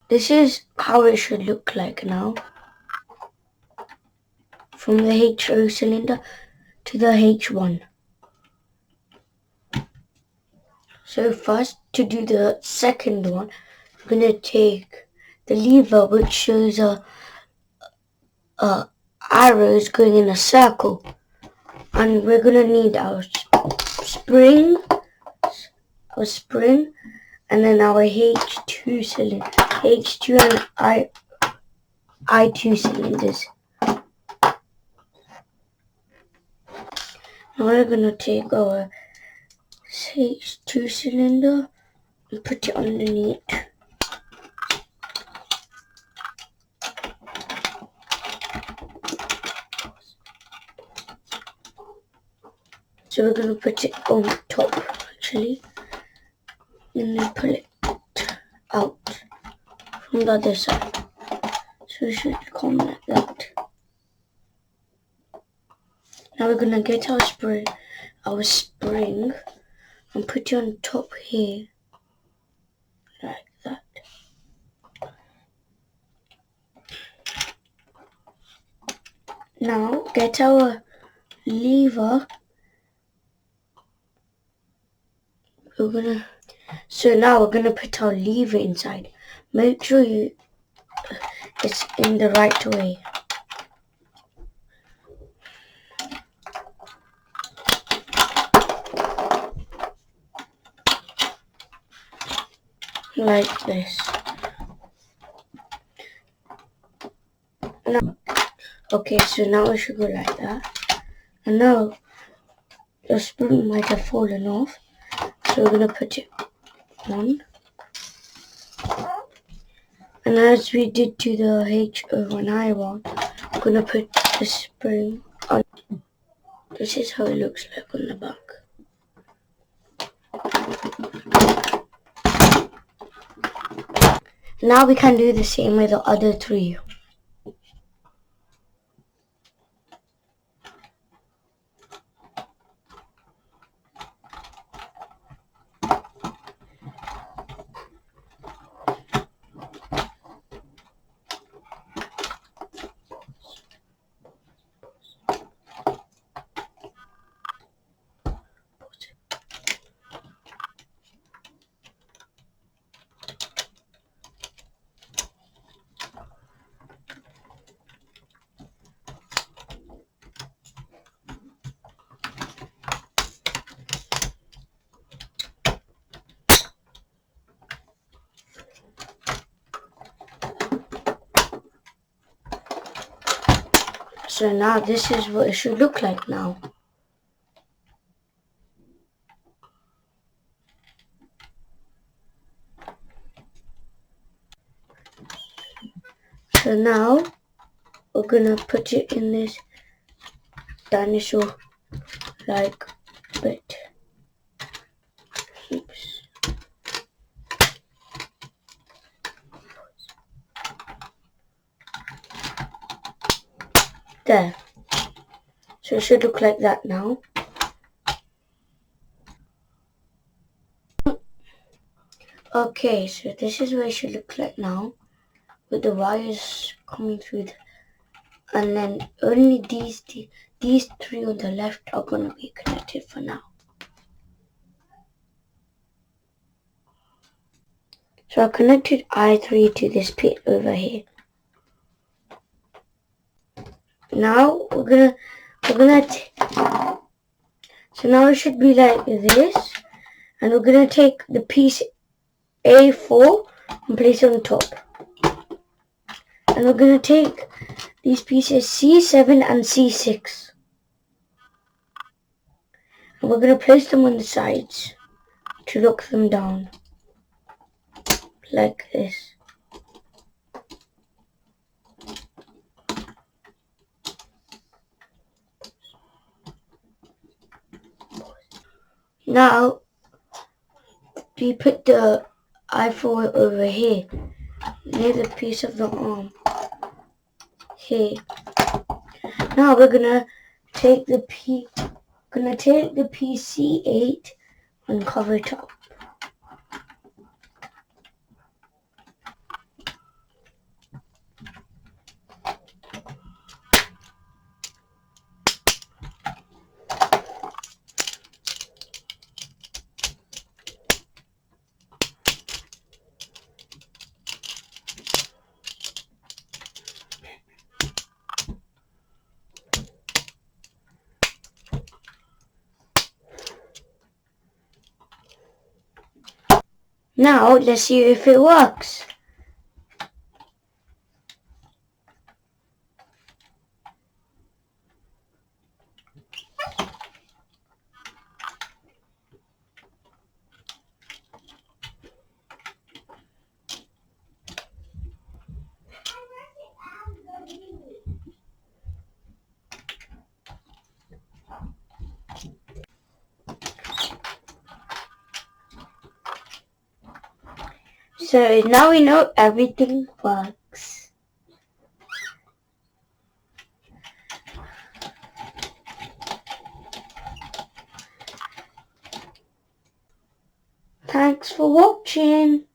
This is how it should look like now. From the HO cylinder to the H1. So first, to do the second one, we're going to take the lever which shows a arrows going in a circle. And we're going to need spring, our spring, and then our H2 cylinder, H2 and I2 cylinders. Now we're going to take our H2 cylinder and put it underneath. So we're going to put it on top actually, and then pull it out from the other side. So it should come like that. Now we're going to get our spring and put it on top here, like that. Now get our lever. So now we're gonna put our lever inside. Make sure it's in the right way. Like this. Okay, so now it should go like that. And now the spoon might have fallen off. So we're gonna put it on. And as we did to the HO and I1, we're gonna put the spring on. This is how it looks like on the back. Now we can do the same with the other three. So now this is what it should look like now. So now we're gonna put it in this dinosaur like bit. Oops. There. So it should look like that now. Okay, so this is what it should look like now, with the wires coming through, and then only these three on the left are gonna be connected for now. So I connected I3 to this pit over here. Now we're gonna so now it should be like this, and we're gonna take the piece A4 and place it on top. And we're gonna take these pieces C7 and C6. And we're gonna place them on the sides to lock them down. Like this. Now we put the I4 over here, near the piece of the arm. Here. Now we're gonna take the PC8 and cover it up. Now let's see if it works. So now we know everything works. Thanks for watching.